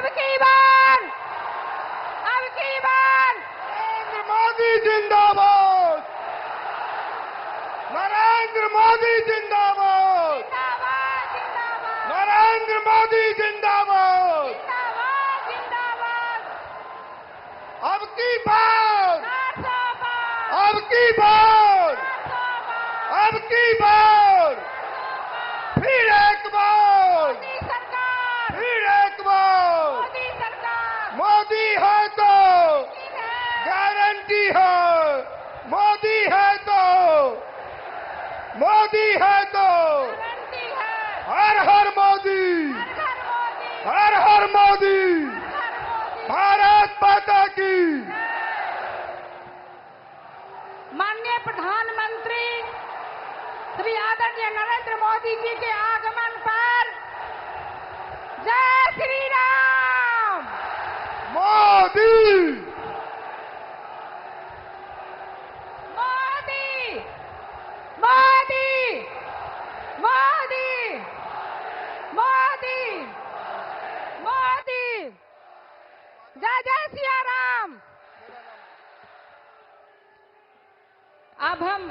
अब की बार नरेंद्र मोदी जिंदाबाद। नरेंद्र मोदी जिंदाबाद। जिंदाबाद जिंदाबाद नरेंद्र मोदी जिंदाबाद। जिंदाबाद जिंदाबाद अब की बार 400 पार अब की बार 400 पार अब की बार फिर एक बार मोदी सरकार फिर एक बार मोदी सरकार मोदी है तो है गारंटी है। मोदी है तो मोदी है तो गारंटी है हर हर मोदी हर मोदी हर हर मोदी हर मोदी भारत माता की। माननीय प्रधानमंत्री श्री आदरणीय नरेंद्र मोदी जी के आगमन पर जय श्री राम। मोदी मोदी मोदी मोदी मोदी मोदी जय जय सिया राम। अब हम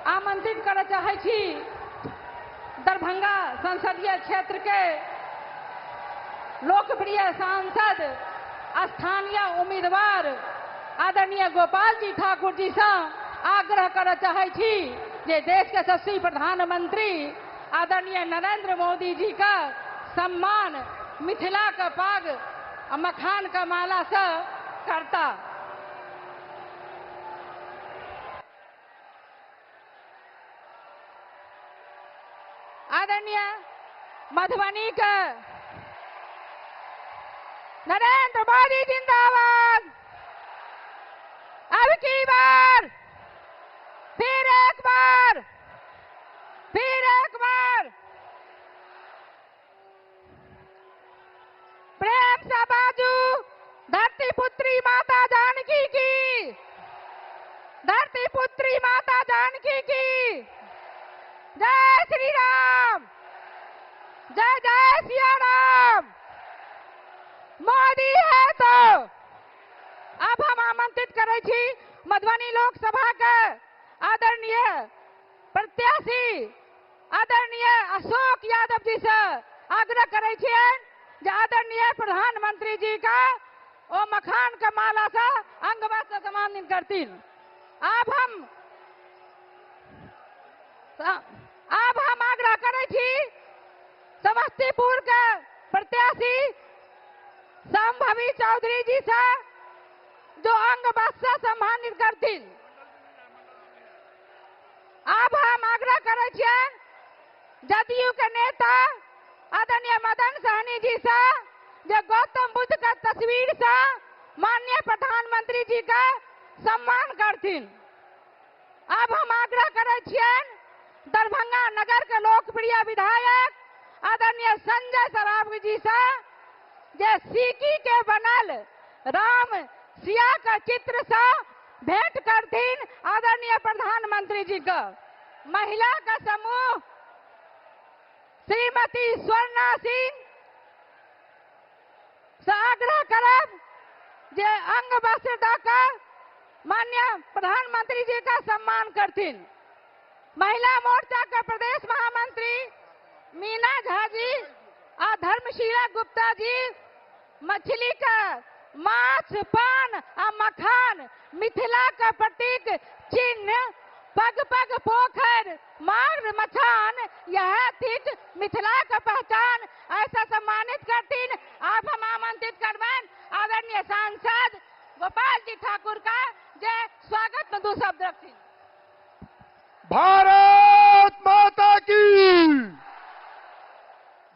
आमंत्रित करय चाहै छी दरभंगा संसदीय क्षेत्र के लोकप्रिय सांसद स्थानीय उम्मीदवार आदरणीय गोपाल जी ठाकुर जी से आग्रह करय चाहै छी जे देश के यशस्वी प्रधानमंत्री आदरणीय नरेंद्र मोदी जी का सम्मान मिथिला का पाग आ मखान का माला से करता। आदरणीय मधुबनी का नरेंद्र मोदी जिंदाबाद। अब की बार फिर एक बार प्रेम से बाजू धरती पुत्री माता जानकी की। धरती पुत्री माता जानकी की। जय श्री राम। जय जय सिया राम। मोदी है तो अब हम आमंत्रित करै छी मधुबनी लोकसभा के आदरणीय प्रत्याशी आदरणीय अशोक यादव जी से आग्रह करै छियनि जे आदरणीय प्रधानमंत्री जी का ओ मखान के माला से अंग वस्त्र सम्मानित करतीन। अब हम आग्रह करै छी समस्तीपुर के प्रत्याशी संभवी चौधरी जी से जो अंग वस्त्र से सम्मानित करतीन। अब हम आग्रह करै छियनि जदयू के नेता आदरणीय मदन सहनी जी से जो गौतम बुद्ध का तस्वीर से माननीय प्रधानमंत्री जी का सम्मान करथिन। अब हम आग्रह करै छियनि दरभंगा नगर के लोकप्रिय विधायक आदरणीय संजय सरावगी जी से जे सिक्की के बनल राम सिया का चित्र से भेंट करथिन आदरणीय प्रधानमंत्री जी का। महिला का समूह श्रीमती स्वर्णा सिंह से आग्रह करब जे अंग वस्त्र देकर माननीय प्रधानमंत्री जी का सम्मान करथिन। महिला मोर्चा के प्रदेश महामंत्री मीना झा जी और धर्मशीला गुप्ता जी मछली का माछ पान और मखान मिथिला का प्रतीक चिन्ह पग पग पोखर मार्ग मचान यह थिक मिथिला का पहचान ऐसा सम्मानित करतीन। अब हम आमंत्रित करबैन आदरणीय सांसद गोपाल जी ठाकुर का जे स्वागत में दो शब्द रखतीन। भारत माता की।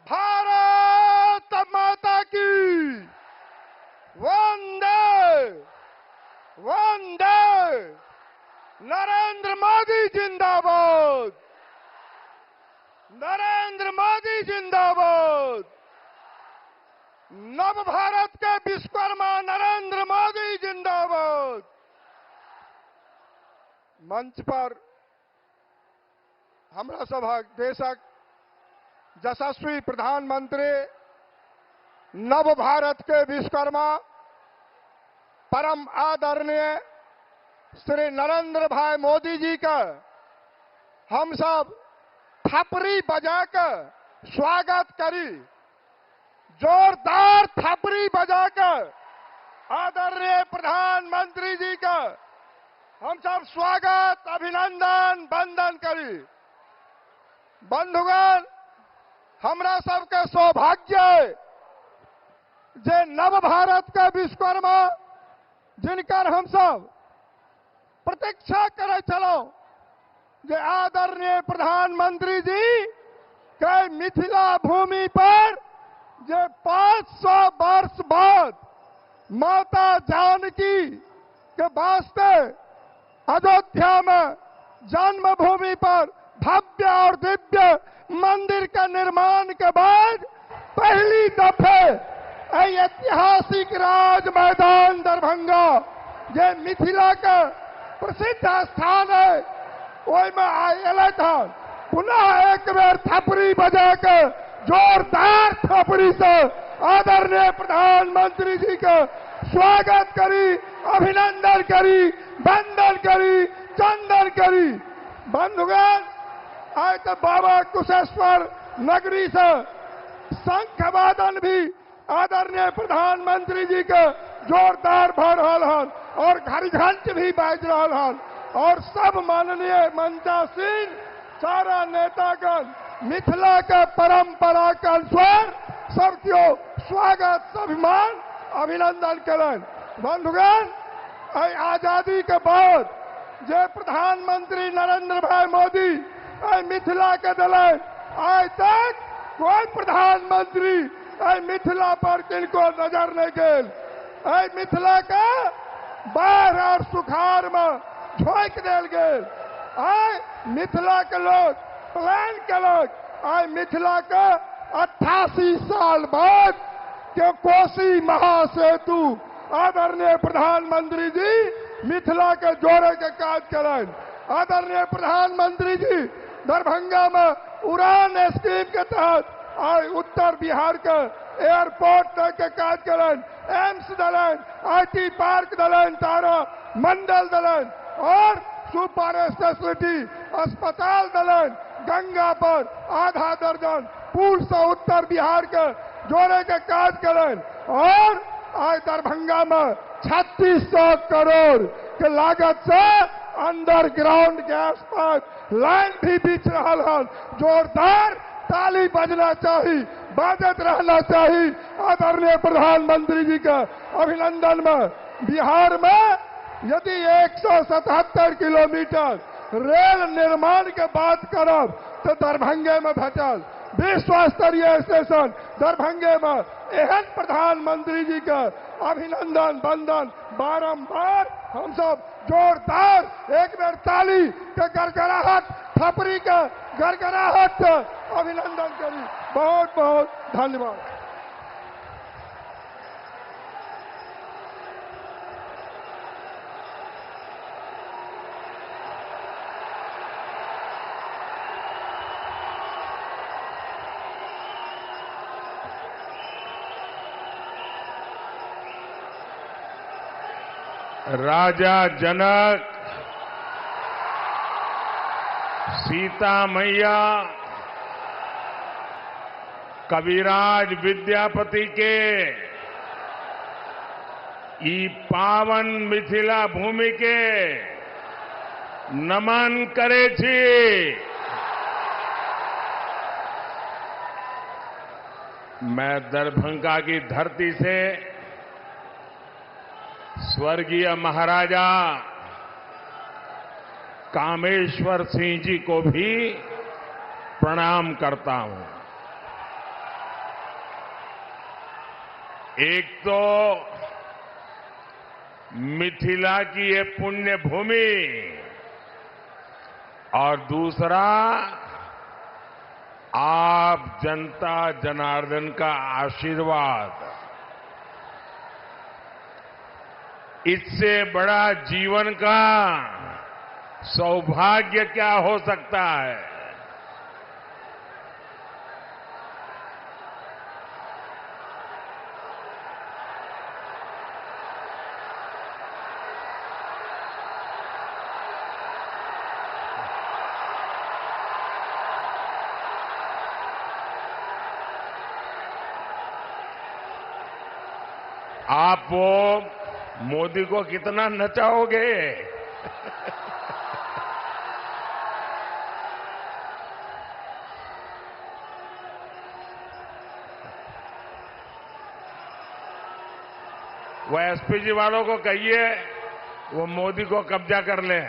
भारत माता की। वंदे वंदे। नरेंद्र मोदी जिंदाबाद। नरेंद्र मोदी जिंदाबाद। नव भारत के विश्वकर्मा नरेंद्र मोदी जिंदाबाद। मंच पर हमरा सभक देशक यशस्वी प्रधानमंत्री नव भारत के विश्वकर्मा परम आदरणीय श्री नरेंद्र भाई मोदी जी का हम सब थपरी बजाकर स्वागत करी, जोरदार थपरी बजाकर आदरणीय प्रधानमंत्री जी का हम सब स्वागत अभिनंदन वंदन करी। बंधुगण, हमरा सबके सौभाग्य है जे नव भारत का विश्वकर्मा जिनकर हम सब प्रतीक्षा करे चलो जे आदरणीय प्रधानमंत्री जी के मिथिला भूमि पर जे 500 वर्ष बाद माता जानकी के वास्ते अयोध्या में जन्मभूमि पर भव्य और दिव्य मंदिर का निर्माण के बाद पहली दफे ऐतिहासिक राज मैदान दरभंगा जे मिथिला का प्रसिद्ध स्थान है ओहि में आयल था। पुनः एक बेर थपरी बजाकर जोरदार थपरी से आदरणीय प्रधानमंत्री जी का स्वागत करी, अभिनंदन करी, वंदन करी, चंदन करी। बंधुगण, आज तो बाबा कुशेश्वर नगरी से शंख वादन भी आदरणीय प्रधानमंत्री जी के जोरदार भर रहा हन और घर घंट भी बाज रहा हन और सब माननीय मंचासीन सारा नेतागण मिथिला के परंपरा के अनुसार सबको स्वागत स्वाभिमान अभिनंदन करें। बंधुगण, आजादी के बाद जे प्रधानमंत्री नरेंद्र भाई मोदी मिथिला के दिलन, आज तक कोई प्रधानमंत्री मिथिला पर किनको नजर नहीं गेल। मिथिला का बाढ़ और सुखाड़ में झोंक देल गेल। मिथिला के लोग प्लान कलक आज मिथिला का 88 साल बाद के कोसी महासेतु आदरणीय प्रधानमंत्री जी मिथिला के जोड़े के काज करें। आदरणीय प्रधानमंत्री जी दरभंगा में उड़ान स्कीम के तहत आज उत्तर बिहार के एयरपोर्ट तक के काज करें, एम्स दलन, IT पार्क दलन, तारा मंडल दलन और सुपर स्पेशलिटी अस्पताल दलन, गंगा पर आधा दर्जन पुल से उत्तर बिहार के जोड़े के काज करें और आज दरभंगा में 3600 करोड़ के लागत से अंडरग्राउंड गैस पाइप लाइन भी बिछ रहा है। जोरदार ताली बजना चाहिए, बाजत रहना चाहिए आदरणीय प्रधानमंत्री जी का अभिनंदन में। बिहार में यदि 177 किलोमीटर रेल निर्माण के बात करब तो दरभंगे में भेटल विश्व स्तरीय स्टेशन दरभंगे में। एहन प्रधानमंत्री जी का अभिनंदन वंदन बारंबार हम सब जोरदार एक बेर ताली के गड़गड़ाहट, थपरी के गड़गड़ाहट से अभिनंदन करी। बहुत बहुत धन्यवाद। राजा जनक, सीता मैया, कविराज विद्यापति के ई पावन मिथिला भूमि के नमन करे छी। मैं दरभंगा की धरती से स्वर्गीय महाराजा कामेश्वर सिंह जी को भी प्रणाम करता हूं। एक तो मिथिला की ये पुण्य भूमि और दूसरा आप जनता जनार्दन का आशीर्वाद। इससे बड़ा जीवन का सौभाग्य क्या हो सकता है। आप वो मोदी को कितना नचाओगे? वो एसपीजी वालों को कहिए वो मोदी को कब्जा कर ले।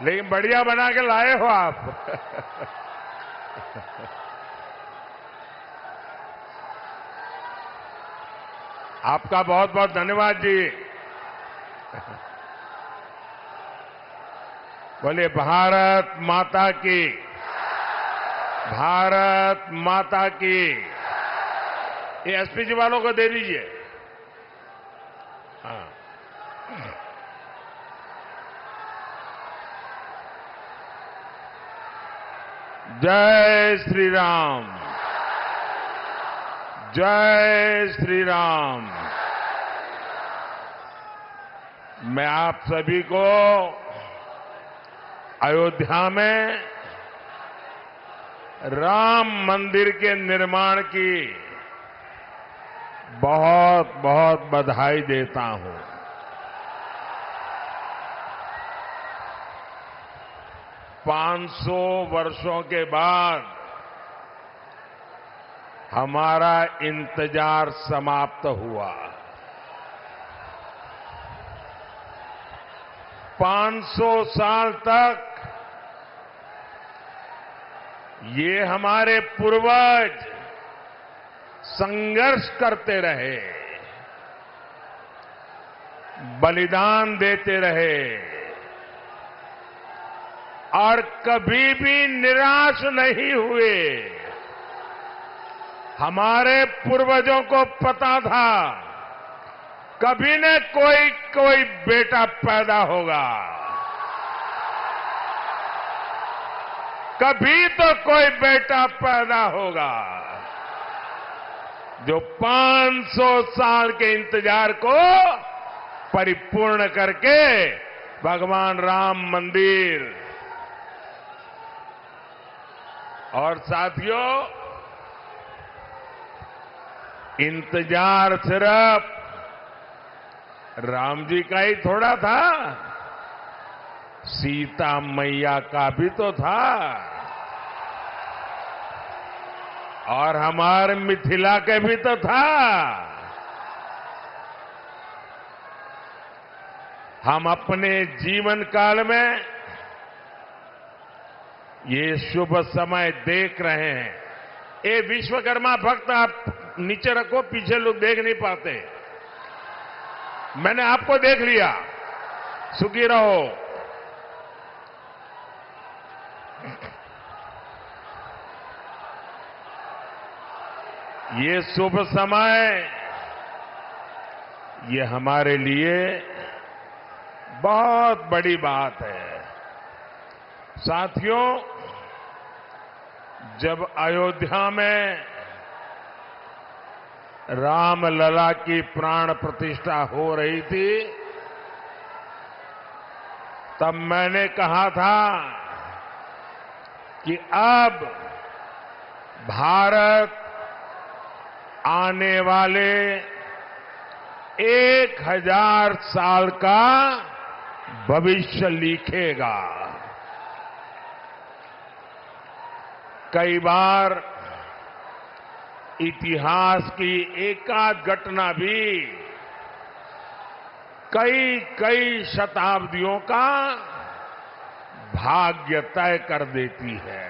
लेकिन बढ़िया बना के लाए हो आप। आपका बहुत बहुत धन्यवाद जी। बोलिए भारत माता की, भारत माता की। ये एसपीजी वालों को दे दीजिए। हाँ, जय श्री राम, जय श्री राम। मैं आप सभी को अयोध्या में राम मंदिर के निर्माण की बहुत बहुत बधाई देता हूं। पांच सौ वर्षों के बाद हमारा इंतजार समाप्त हुआ। 500 साल तक ये हमारे पूर्वज संघर्ष करते रहे, बलिदान देते रहे और कभी भी निराश नहीं हुए। हमारे पूर्वजों को पता था कभी न कोई बेटा पैदा होगा, कभी तो कोई बेटा पैदा होगा जो 500 साल के इंतजार को परिपूर्ण करके भगवान राम मंदिर। और साथियों, इंतजार सिर्फ राम जी का ही थोड़ा था, सीता मैया का भी तो था और हमारे मिथिला के भी तो था। हम अपने जीवन काल में ये शुभ समय देख रहे हैं। ये विश्वकर्मा भक्त आप नीचे रखो, पीछे लोग देख नहीं पाते। मैंने आपको देख लिया, सुखी रहो। ये शुभ समय, ये हमारे लिए बहुत बड़ी बात है। साथियों, जब अयोध्या में रामलला की प्राण प्रतिष्ठा हो रही थी, तब मैंने कहा था कि अब भारत आने वाले 1000 साल का भविष्य लिखेगा। कई बार इतिहास की एकाध घटना भी कई शताब्दियों का भाग्य तय कर देती है।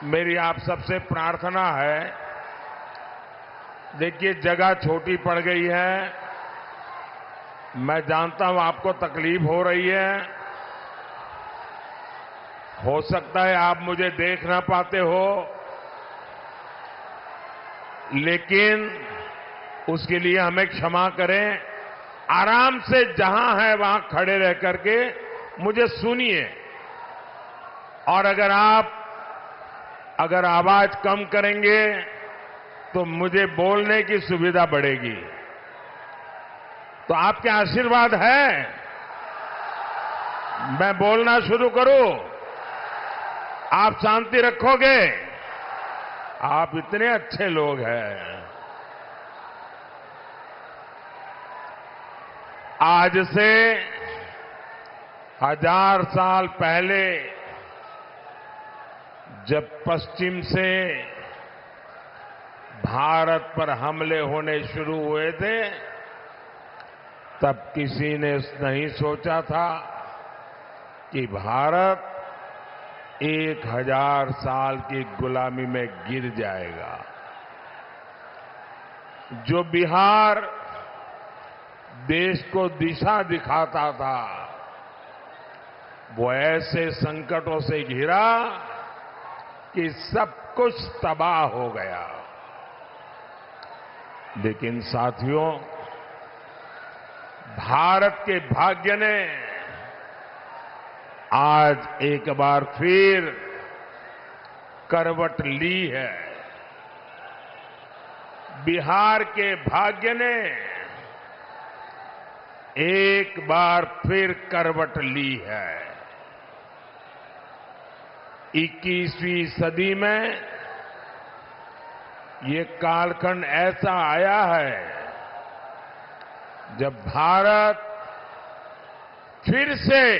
मेरी आप सबसे प्रार्थना है, देखिए जगह छोटी पड़ गई है, मैं जानता हूं आपको तकलीफ हो रही है। हो सकता है आप मुझे देख ना पाते हो, लेकिन उसके लिए हमें क्षमा करें। आराम से जहां है वहां खड़े रह करके मुझे सुनिए, और अगर आवाज कम करेंगे तो मुझे बोलने की सुविधा बढ़ेगी। तो आपके आशीर्वाद है, मैं बोलना शुरू करूं? आप शांति रखोगे? आप इतने अच्छे लोग हैं। आज से 1000 साल पहले जब पश्चिम से भारत पर हमले होने शुरू हुए थे, तब किसी ने नहीं सोचा था कि भारत 1000 साल की गुलामी में गिर जाएगा। जो बिहार देश को दिशा दिखाता था, वो ऐसे संकटों से घिरा कि सब कुछ तबाह हो गया। लेकिन साथियों, भारत के भाग्य ने आज एक बार फिर करवट ली है। बिहार के भाग्य ने एक बार फिर करवट ली है। 21वीं सदी में ये कालखंड ऐसा आया है जब भारत फिर से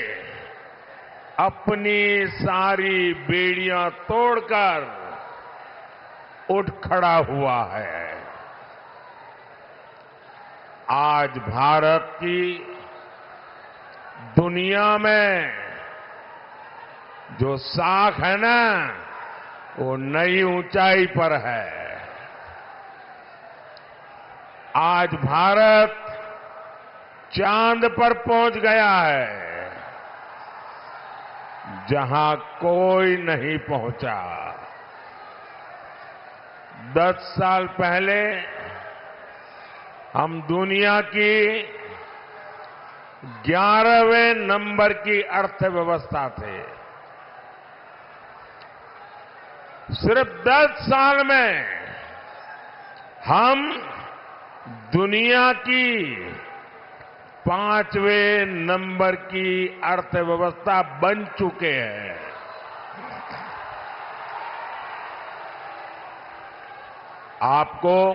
अपनी सारी बेड़ियां तोड़कर उठ खड़ा हुआ है। आज भारत की दुनिया में जो साख है ना, वो नई ऊंचाई पर है। आज भारत चांद पर पहुंच गया है, जहां कोई नहीं पहुंचा। 10 साल पहले हम दुनिया की 11वें नंबर की अर्थव्यवस्था थे। सिर्फ 10 साल में हम दुनिया की 5वें नंबर की अर्थव्यवस्था बन चुके हैं। आपको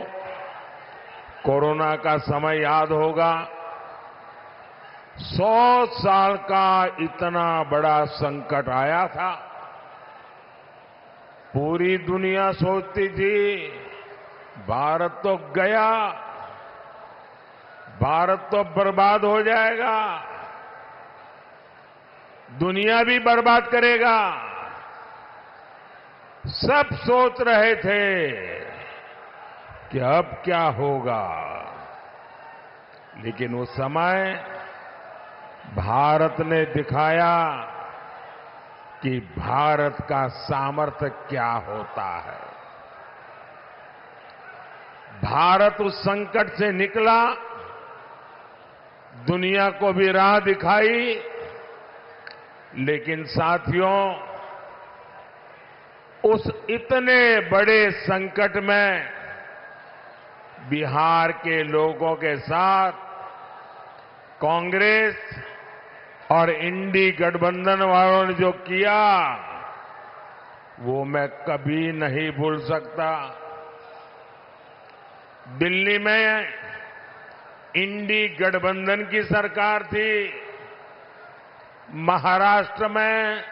कोरोना का समय याद होगा। 100 साल का इतना बड़ा संकट आया था। पूरी दुनिया सोचती थी भारत तो गया, भारत तो बर्बाद हो जाएगा, दुनिया भी बर्बाद करेगा। सब सोच रहे थे कि अब क्या होगा। लेकिन उस समय भारत ने दिखाया कि भारत का सामर्थ्य क्या होता है। भारत उस संकट से निकला, दुनिया को भी राह दिखाई। लेकिन साथियों, उस इतने बड़े संकट में बिहार के लोगों के साथ कांग्रेस और इंडी गठबंधन वालों ने जो किया, वो मैं कभी नहीं भूल सकता। दिल्ली में इंडी गठबंधन की सरकार थी, महाराष्ट्र में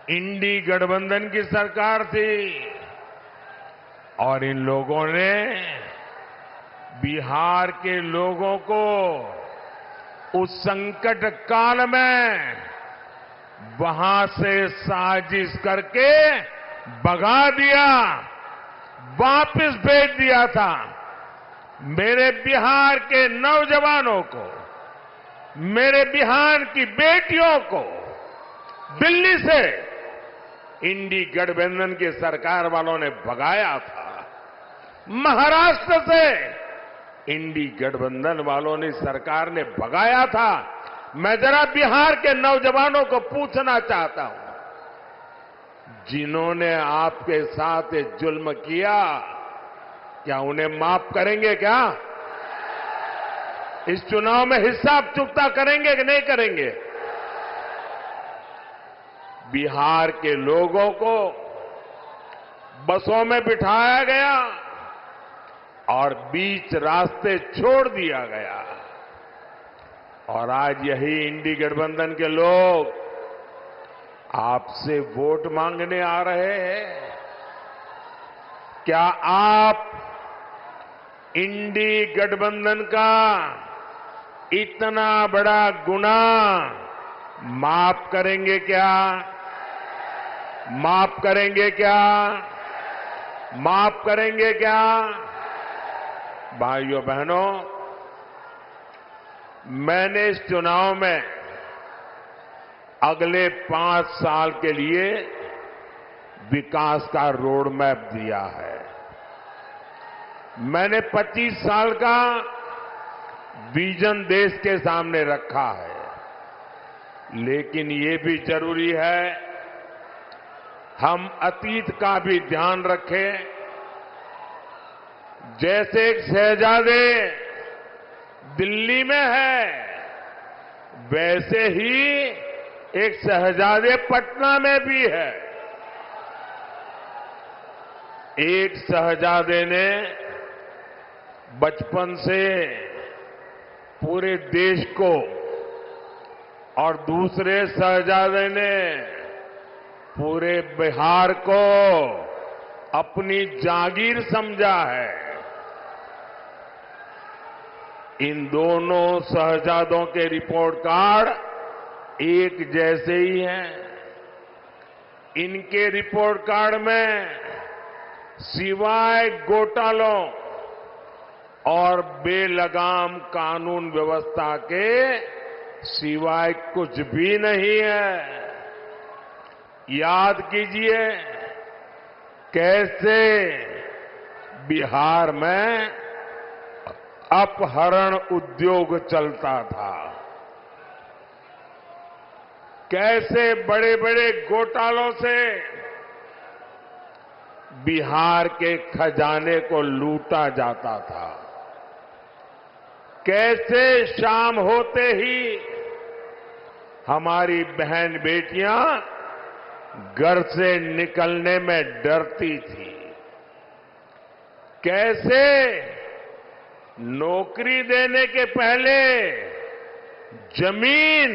इंडी गठबंधन की सरकार थी, और इन लोगों ने बिहार के लोगों को उस संकट काल में वहां से साजिश करके भगा दिया, वापस भेज दिया था। मेरे बिहार के नौजवानों को, मेरे बिहार की बेटियों को दिल्ली से इंडी गठबंधन की सरकार वालों ने भगाया था। महाराष्ट्र से इंडी गठबंधन वालों ने, सरकार ने भगाया था। मैं जरा बिहार के नौजवानों को पूछना चाहता हूं, जिन्होंने आपके साथ ये जुल्म किया, क्या उन्हें माफ करेंगे? क्या इस चुनाव में हिसाब चुकता करेंगे कि नहीं करेंगे? बिहार के लोगों को बसों में बिठाया गया और बीच रास्ते छोड़ दिया गया। और आज यही इंडी गठबंधन के लोग आपसे वोट मांगने आ रहे हैं। क्या आप इंडी गठबंधन का इतना बड़ा गुनाह माफ करेंगे क्या? माफ करेंगे क्या? माफ करेंगे क्या? भाइयों बहनों, मैंने इस चुनाव में अगले 5 साल के लिए विकास का रोड मैप दिया है। मैंने 25 साल का विजन देश के सामने रखा है। लेकिन ये भी जरूरी है हम अतीत का भी ध्यान रखें। जैसे एक शहजादे दिल्ली में है, वैसे ही एक शहजादे पटना में भी है। एक शहजादे ने बचपन से पूरे देश को और दूसरे शहजादे ने पूरे बिहार को अपनी जागीर समझा है। इन दोनों शहजादों के रिपोर्ट कार्ड एक जैसे ही हैं। इनके रिपोर्ट कार्ड में सिवाय घोटालों और बेलगाम कानून व्यवस्था के सिवाय कुछ भी नहीं है। याद कीजिए कैसे बिहार में अपहरण उद्योग चलता था, कैसे बड़े बड़े घोटालों से बिहार के खजाने को लूटा जाता था, कैसे शाम होते ही हमारी बहन बेटियां घर से निकलने में डरती थी, कैसे नौकरी देने के पहले जमीन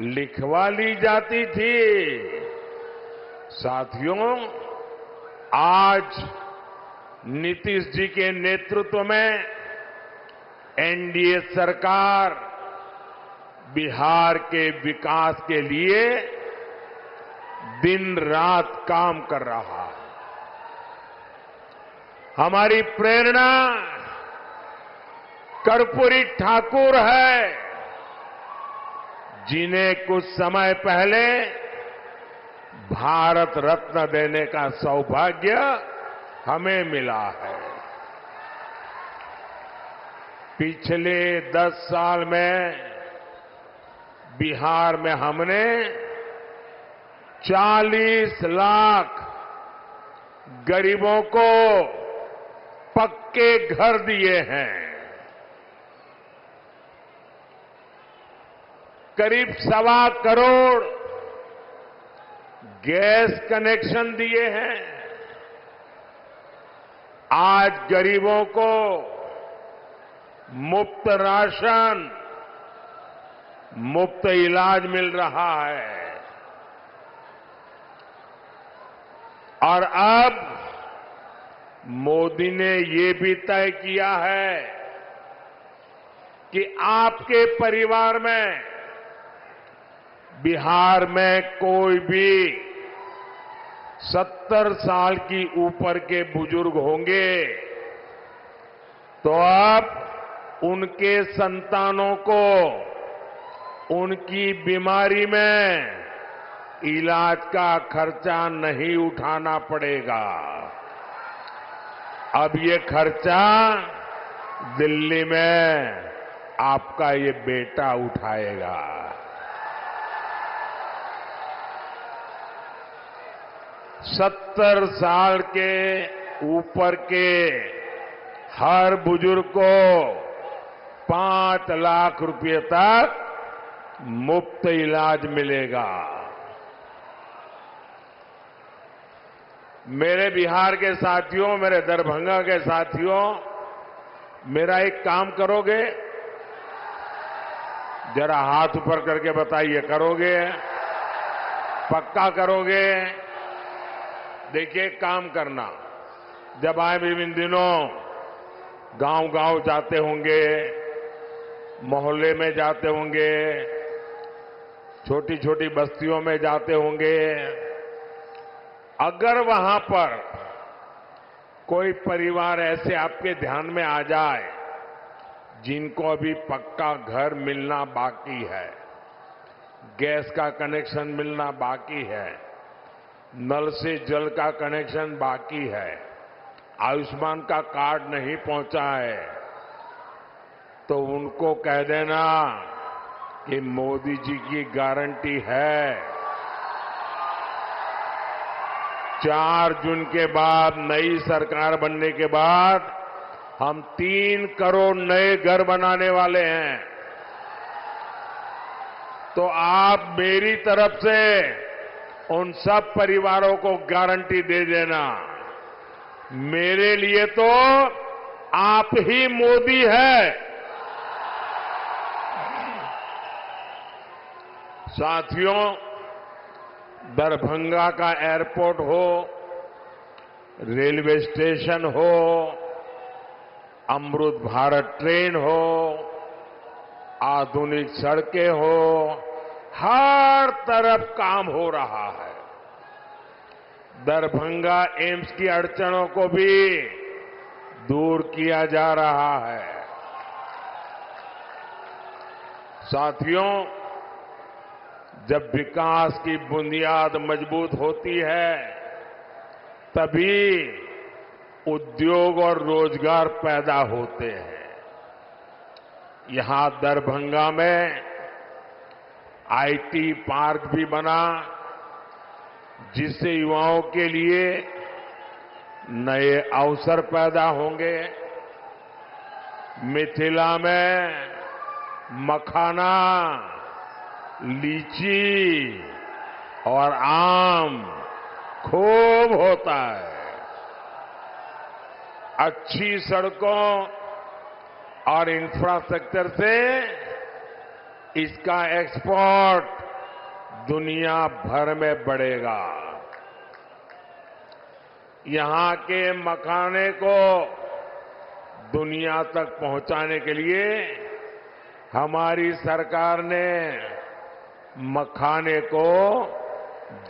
लिखवा ली जाती थी। साथियों, आज नीतीश जी के नेतृत्व में एनडीए सरकार बिहार के विकास के लिए दिन रात काम कर रहा है। हमारी प्रेरणा कर्पूरी ठाकुर है, जिन्हें कुछ समय पहले भारत रत्न देने का सौभाग्य हमें मिला है। पिछले 10 साल में बिहार में हमने 40 लाख गरीबों को पक्के घर दिए हैं, करीब 1.25 करोड़ गैस कनेक्शन दिए हैं। आज गरीबों को मुफ्त राशन, मुफ्त इलाज मिल रहा है। और अब मोदी ने ये भी तय किया है कि आपके परिवार में बिहार में कोई भी 70 साल की ऊपर के बुजुर्ग होंगे तो अब उनके संतानों को उनकी बीमारी में इलाज का खर्चा नहीं उठाना पड़ेगा। अब ये खर्चा दिल्ली में आपका ये बेटा उठाएगा। 70 साल के ऊपर के हर बुजुर्ग को 5 लाख रुपए तक मुफ्त इलाज मिलेगा। मेरे बिहार के साथियों, मेरे दरभंगा के साथियों, मेरा एक काम करोगे? जरा हाथ ऊपर करके बताइए, करोगे? पक्का करोगे? देखिए, काम करना। जब आए भी इन दिनों गांव-गांव जाते होंगे, मोहल्ले में जाते होंगे, छोटी छोटी बस्तियों में जाते होंगे, अगर वहां पर कोई परिवार ऐसे आपके ध्यान में आ जाए जिनको अभी पक्का घर मिलना बाकी है, गैस का कनेक्शन मिलना बाकी है, नल से जल का कनेक्शन बाकी है, आयुष्मान का कार्ड नहीं पहुंचा है, तो उनको कह देना कि मोदी जी की गारंटी है 4 जून के बाद, नई सरकार बनने के बाद हम 3 करोड़ नए घर बनाने वाले हैं। तो आप मेरी तरफ से उन सब परिवारों को गारंटी दे देना, मेरे लिए तो आप ही मोदी है। साथियों, दरभंगा का एयरपोर्ट हो, रेलवे स्टेशन हो, अमृत भारत ट्रेन हो, आधुनिक सड़कें हो, हर तरफ काम हो रहा है। दरभंगा एम्स की अड़चनों को भी दूर किया जा रहा है। साथियों, जब विकास की बुनियाद मजबूत होती है, तभी उद्योग और रोजगार पैदा होते हैं। यहां दरभंगा में आईटी पार्क भी बना, जिससे युवाओं के लिए नए अवसर पैदा होंगे। मिथिला में मखाना, लीची और आम खूब होता है। अच्छी सड़कों और इंफ्रास्ट्रक्चर से इसका एक्सपोर्ट दुनिया भर में बढ़ेगा। यहां के मखाने को दुनिया तक पहुंचाने के लिए हमारी सरकार ने मखाने को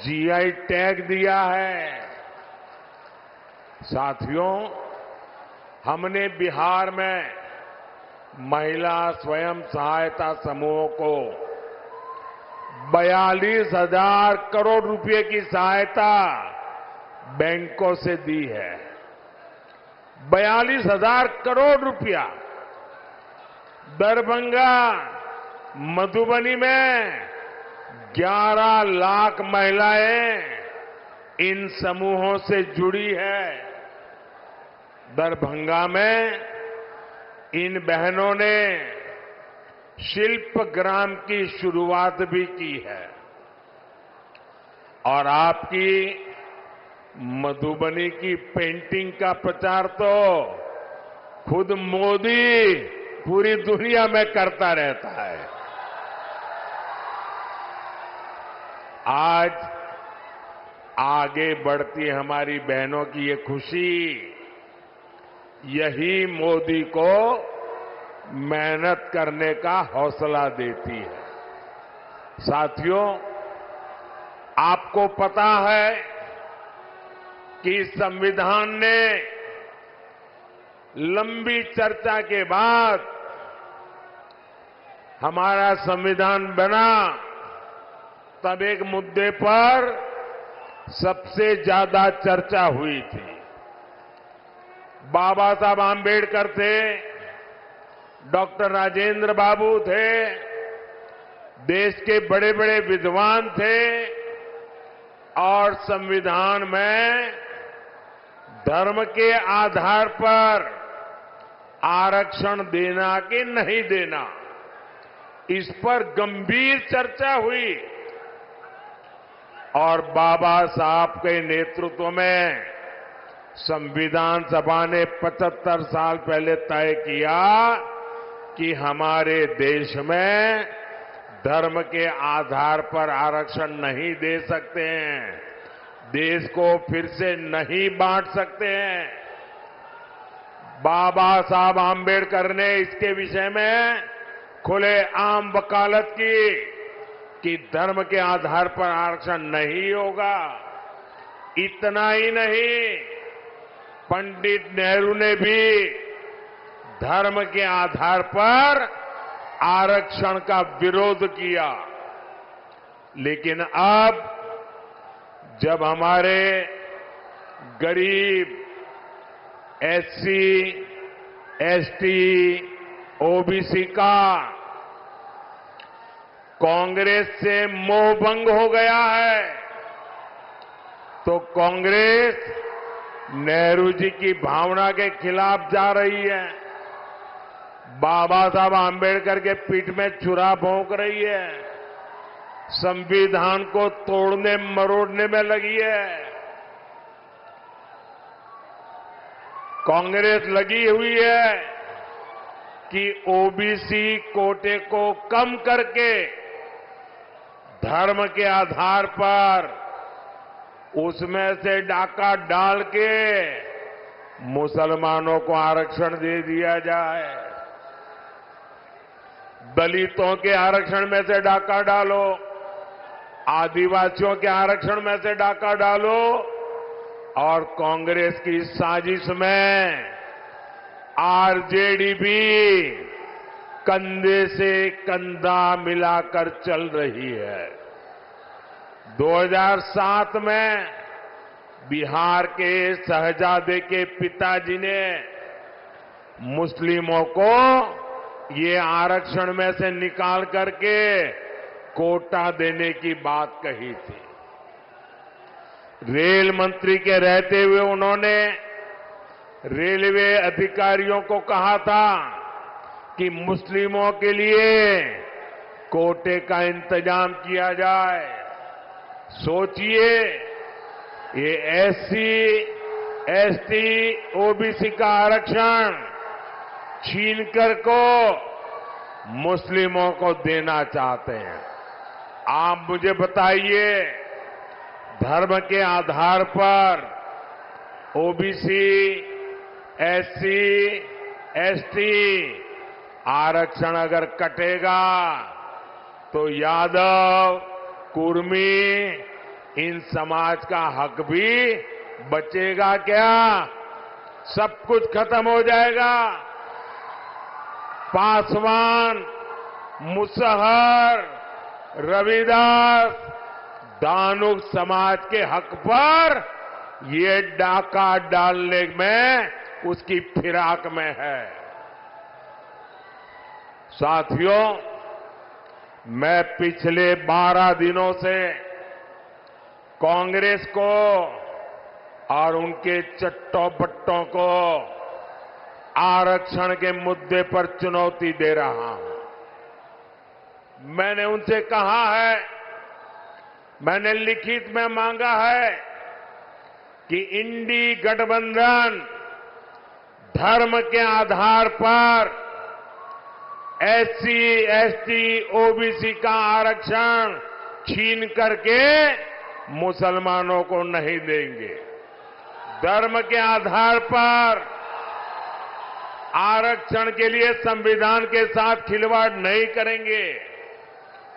जीआई टैग दिया है। साथियों, हमने बिहार में महिला स्वयं सहायता समूहों को 42,000 करोड़ रुपए की सहायता बैंकों से दी है। 42,000 करोड़ रुपया। दरभंगा, मधुबनी में 11 लाख महिलाएं इन समूहों से जुड़ी है। दरभंगा में इन बहनों ने शिल्प ग्राम की शुरुआत भी की है। और आपकी मधुबनी की पेंटिंग का प्रचार तो खुद मोदी पूरी दुनिया में करता रहता है। आज आगे बढ़ती हमारी बहनों की ये खुशी, यही मोदी को मेहनत करने का हौसला देती है। साथियों, आपको पता है कि संविधान ने लंबी चर्चा के बाद हमारा संविधान बना, तब एक मुद्दे पर सबसे ज्यादा चर्चा हुई थी। बाबा साहब आंबेडकर थे, डॉक्टर राजेंद्र बाबू थे, देश के बड़े बड़े विद्वान थे और संविधान में धर्म के आधार पर आरक्षण देना कि नहीं देना, इस पर गंभीर चर्चा हुई। और बाबा साहब के नेतृत्व में संविधान सभा ने 75 साल पहले तय किया कि हमारे देश में धर्म के आधार पर आरक्षण नहीं दे सकते हैं, देश को फिर से नहीं बांट सकते हैं। बाबा साहब आम्बेडकर ने इसके विषय में खुले आम वकालत की कि धर्म के आधार पर आरक्षण नहीं होगा। इतना ही नहीं, पंडित नेहरू ने भी धर्म के आधार पर आरक्षण का विरोध किया। लेकिन अब जब हमारे गरीब एससी, एसटी, ओबीसी का कांग्रेस से मोह भंग हो गया है, तो कांग्रेस नेहरू जी की भावना के खिलाफ जा रही है, बाबा साहब आम्बेडकर के पीठ में छुरा भोंक रही है, संविधान को तोड़ने मरोड़ने में लगी है। कांग्रेस लगी हुई है कि ओबीसी कोटे को कम करके धर्म के आधार पर उसमें से डाका डाल के मुसलमानों को आरक्षण दे दिया जाए। दलितों के आरक्षण में से डाका डालो, आदिवासियों के आरक्षण में से डाका डालो, और कांग्रेस की साजिश में आरजेडी भी कंधे से कंधा मिलाकर चल रही है। 2007 में बिहार के शहजादे के पिताजी ने मुस्लिमों को ये आरक्षण में से निकाल करके कोटा देने की बात कही थी। रेल मंत्री के रहते हुए उन्होंने रेलवे अधिकारियों को कहा था कि मुस्लिमों के लिए कोटे का इंतजाम किया जाए। सोचिए, ये एससी, एसटी, ओबीसी का आरक्षण छीनकर को मुस्लिमों को देना चाहते हैं। आप मुझे बताइए, धर्म के आधार पर ओबीसी, एससी, एसटी आरक्षण अगर कटेगा तो यादव, कुर्मी, इन समाज का हक भी बचेगा क्या? सब कुछ खत्म हो जाएगा। पासवान, मुसहर, रविदास, दानुक समाज के हक पर ये डाका डालने में उसकी फिराक में है। साथियों, मैं पिछले 12 दिनों से कांग्रेस को और उनके चट्टों बट्टों को आरक्षण के मुद्दे पर चुनौती दे रहा हूं। मैंने उनसे कहा है, मैंने लिखित में मांगा है कि इंडी गठबंधन धर्म के आधार पर एससी, एसटी, ओबीसी का आरक्षण छीन करके मुसलमानों को नहीं देंगे। धर्म के आधार पर आरक्षण के लिए संविधान के साथ खिलवाड़ नहीं करेंगे,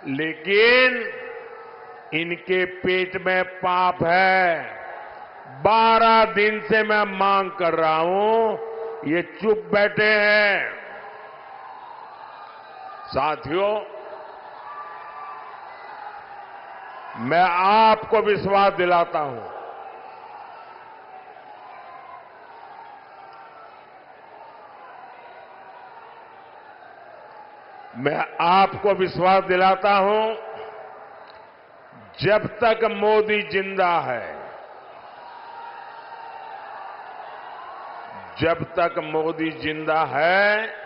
लेकिन इनके पेट में पाप है। 12 दिन से मैं मांग कर रहा हूं, ये चुप बैठे हैं। साथियों, मैं आपको विश्वास दिलाता हूं, मैं आपको विश्वास दिलाता हूं, जब तक मोदी जिंदा है, जब तक मोदी जिंदा है,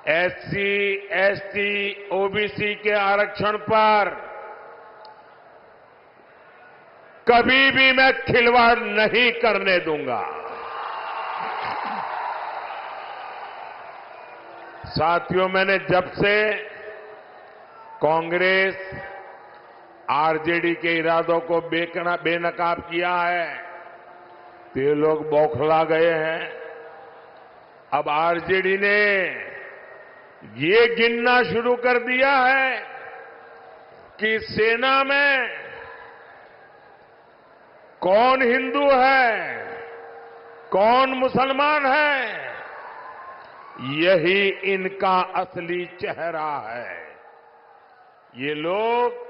एससी, एसटी, ओबीसी के आरक्षण पर कभी भी मैं खिलवाड़ नहीं करने दूंगा। साथियों, मैंने जब से कांग्रेस आरजेडी के इरादों को बेनकाब किया है तो ये लोग बौखला गए हैं। अब आरजेडी ने ये गिनना शुरू कर दिया है कि सेना में कौन हिंदू है, कौन मुसलमान है, यही इनका असली चेहरा है। ये लोग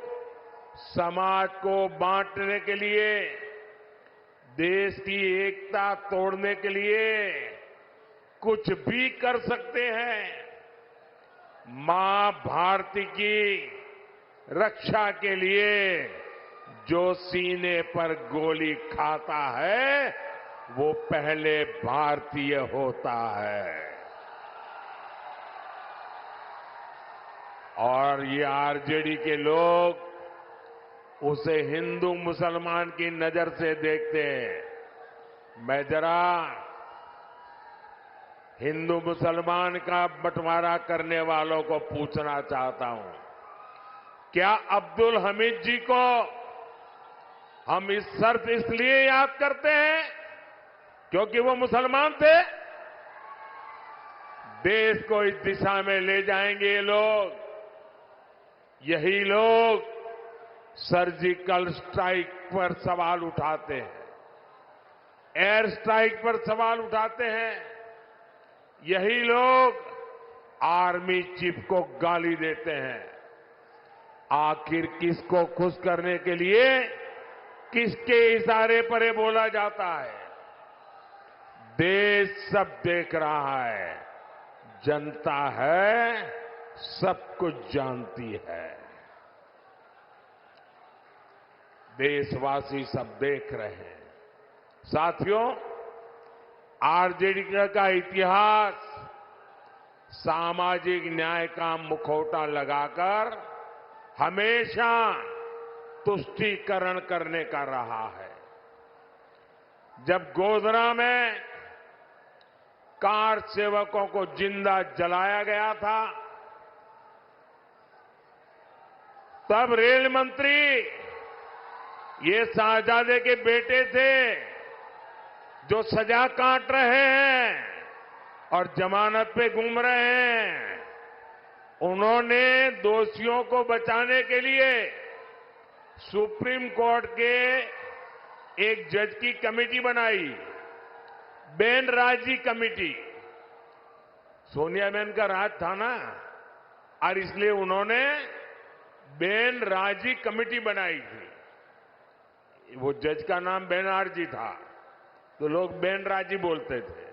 समाज को बांटने के लिए, देश की एकता तोड़ने के लिए कुछ भी कर सकते हैं। मां भारती की रक्षा के लिए जो सीने पर गोली खाता है वो पहले भारतीय होता है। और ये आरजेडी के लोग उसे हिंदू मुसलमान की नजर से देखते हैं। मैं जरा हिंदू मुसलमान का बंटवारा करने वालों को पूछना चाहता हूं, क्या अब्दुल हमीद जी को हम इस शर्त इसलिए याद करते हैं क्योंकि वो मुसलमान थे? देश को इस दिशा में ले जाएंगे ये लोग। यही लोग सर्जिकल स्ट्राइक पर सवाल उठाते हैं, एयर स्ट्राइक पर सवाल उठाते हैं। यही लोग आर्मी चीफ को गाली देते हैं। आखिर किसको खुश करने के लिए किसके इशारे पर ये बोला जाता है? देश सब देख रहा है, जनता है सब कुछ जानती है, देशवासी सब देख रहे हैं। साथियों, आरजेडी का इतिहास सामाजिक न्याय का मुखौटा लगाकर हमेशा तुष्टीकरण करने का रहा है। जब गोधरा में कार सेवकों को जिंदा जलाया गया था, तब रेल मंत्री ये शाहजादे के बेटे थे जो सजा काट रहे हैं और जमानत पे घूम रहे हैं। उन्होंने दोषियों को बचाने के लिए सुप्रीम कोर्ट के एक जज की कमेटी बनाई, बेनराजी कमेटी। सोनिया बहन का राज था ना, और इसलिए उन्होंने बेनराजी कमेटी बनाई थी। वो जज का नाम बेनर्जी था तो लोग बेनराजी बोलते थे।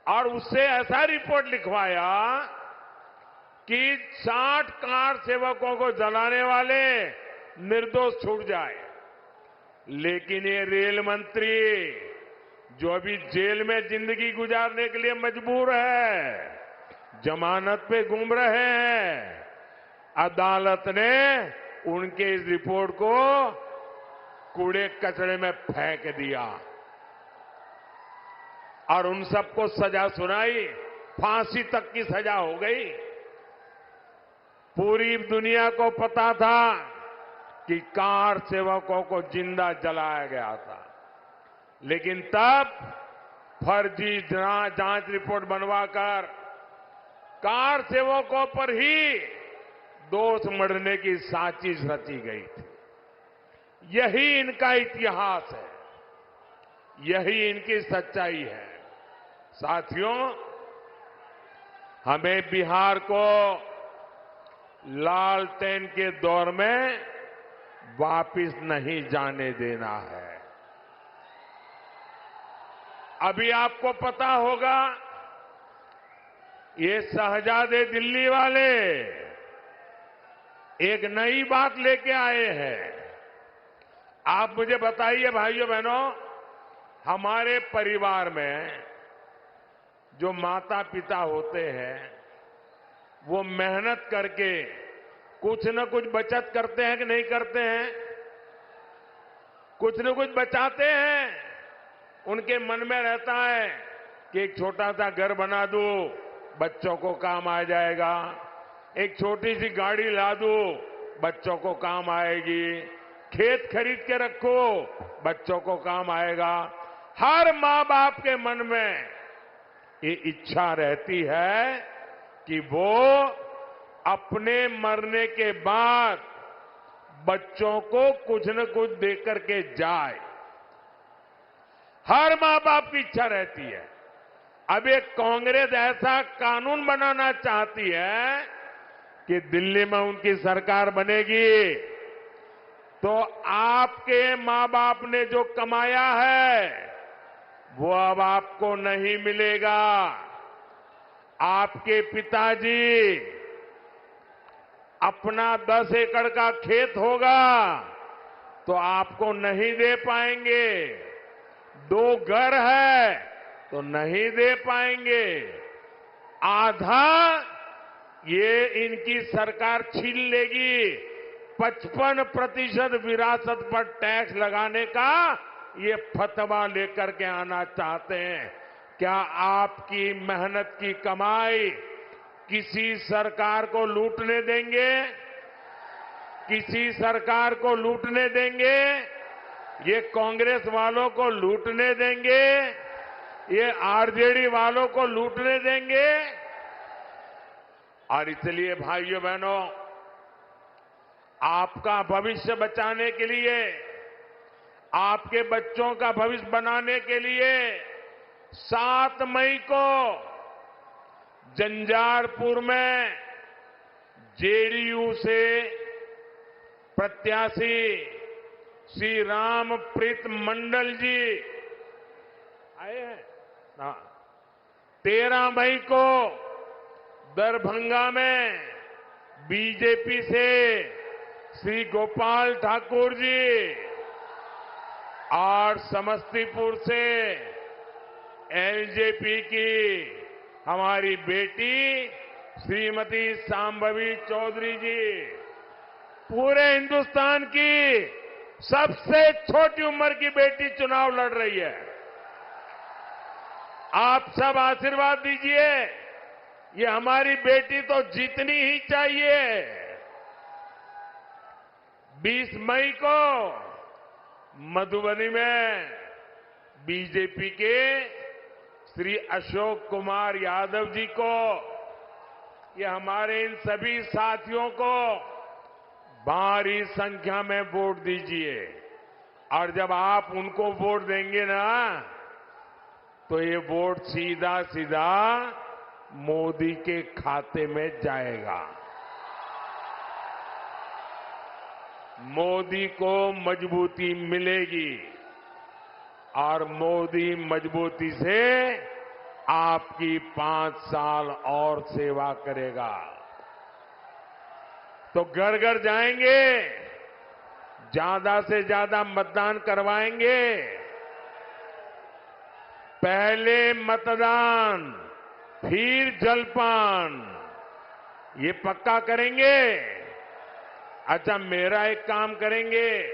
और उससे ऐसा रिपोर्ट लिखवाया कि 60 कार सेवकों को जलाने वाले निर्दोष छूट जाए। लेकिन ये रेल मंत्री जो अभी जेल में जिंदगी गुजारने के लिए मजबूर है, जमानत पे घूम रहे हैं, अदालत ने उनके इस रिपोर्ट को कूड़े कचरे में फेंक दिया और उन सबको सजा सुनाई, फांसी तक की सजा हो गई। पूरी दुनिया को पता था कि कार सेवकों को जिंदा जलाया गया था, लेकिन तब फर्जी जांच रिपोर्ट बनवाकर कार सेवकों पर ही दोष मढ़ने की साजिश रची गई थी। यही इनका इतिहास है, यही इनकी सच्चाई है। साथियों, हमें बिहार को लालटेन के दौर में वापिस नहीं जाने देना है। अभी आपको पता होगा, ये शहजादे दिल्ली वाले एक नई बात लेके आए हैं। आप मुझे बताइए भाइयों बहनों, हमारे परिवार में जो माता पिता होते हैं वो मेहनत करके कुछ न कुछ बचत करते हैं कि नहीं करते हैं? कुछ न कुछ बचाते हैं। उनके मन में रहता है कि एक छोटा सा घर बना दो, बच्चों को काम आ जाएगा। एक छोटी सी गाड़ी ला दो, बच्चों को काम आएगी। खेत खरीद के रखो, बच्चों को काम आएगा। हर माँ बाप के मन में ये इच्छा रहती है कि वो अपने मरने के बाद बच्चों को कुछ न कुछ देकर के जाए। हर माँ बाप की इच्छा रहती है। अब एक कांग्रेस ऐसा कानून बनाना चाहती है कि दिल्ली में उनकी सरकार बनेगी तो आपके माँ बाप ने जो कमाया है वो अब आपको नहीं मिलेगा। आपके पिताजी अपना 10 एकड़ का खेत होगा तो आपको नहीं दे पाएंगे। 2 घर है तो नहीं दे पाएंगे। आधा ये इनकी सरकार छीन लेगी। 55% विरासत पर टैक्स लगाने का ये फतवा लेकर के आना चाहते हैं। क्या आपकी मेहनत की कमाई किसी सरकार को लूटने देंगे? किसी सरकार को लूटने देंगे? ये कांग्रेस वालों को लूटने देंगे? ये आरजेडी वालों को लूटने देंगे? और इसलिए भाइयों बहनों, आपका भविष्य बचाने के लिए, आपके बच्चों का भविष्य बनाने के लिए 7 मई को जंजारपुर में जेडीयू से प्रत्याशी श्री रामप्रीत मंडल जी आए हैं। 13 मई को दरभंगा में बीजेपी से श्री गोपाल ठाकुर जी और समस्तीपुर से एलजेपी की हमारी बेटी श्रीमती सांभवी चौधरी जी, पूरे हिंदुस्तान की सबसे छोटी उम्र की बेटी चुनाव लड़ रही है। आप सब आशीर्वाद दीजिए। ये हमारी बेटी तो जीतनी ही चाहिए। 20 मई को मधुबनी में बीजेपी के श्री अशोक कुमार यादव जी को, ये हमारे इन सभी साथियों को भारी संख्या में वोट दीजिए। और जब आप उनको वोट देंगे ना तो ये वोट सीधा सीधा मोदी के खाते में जाएगा। मोदी को मजबूती मिलेगी और मोदी मजबूती से आपकी 5 साल और सेवा करेगा। तो घर घर जाएंगे, ज्यादा से ज्यादा मतदान करवाएंगे। पहले मतदान फिर जलपान, ये पक्का करेंगे। अच्छा, मेरा एक काम करेंगे,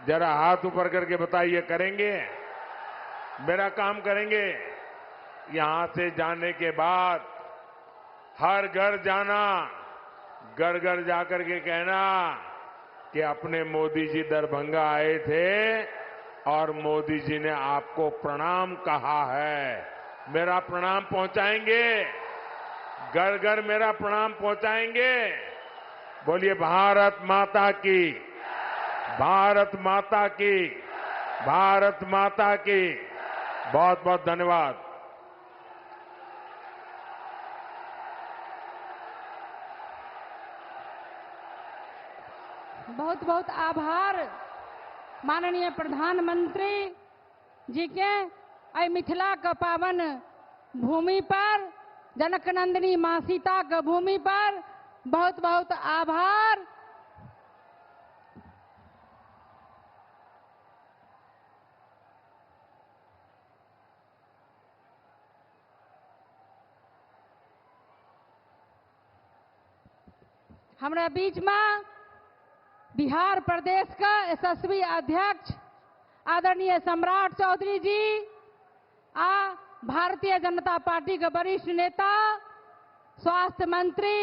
जरा हाथ ऊपर करके बताइए, करेंगे? मेरा काम करेंगे। यहां से जाने के बाद हर घर जाना, घर घर जाकर के कहना कि अपने मोदी जी दरभंगा आए थे और मोदी जी ने आपको प्रणाम कहा है। मेरा प्रणाम पहुंचाएंगे, घर घर मेरा प्रणाम पहुंचाएंगे। बोलिए भारत माता की, भारत माता की, भारत माता की। बहुत बहुत धन्यवाद। बहुत बहुत आभार माननीय प्रधानमंत्री जी के। आई मिथिला का पावन भूमि पर, जनक नंदिनी मां सीता का भूमि पर बहुत बहुत आभार। हमरा बीच में बिहार प्रदेश का यशस्वी अध्यक्ष आदरणीय सम्राट चौधरी जी आ भारतीय जनता पार्टी के वरिष्ठ नेता स्वास्थ्य मंत्री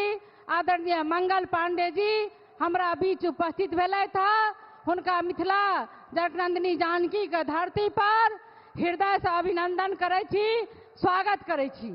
आदरणीय मंगल पांडे जी हमरा बीच उपस्थित भेले था। हुनका मिथिला जगनंदिनी जानकी के धरती पर हृदय से अभिनंदन करै छी, स्वागत करै छी।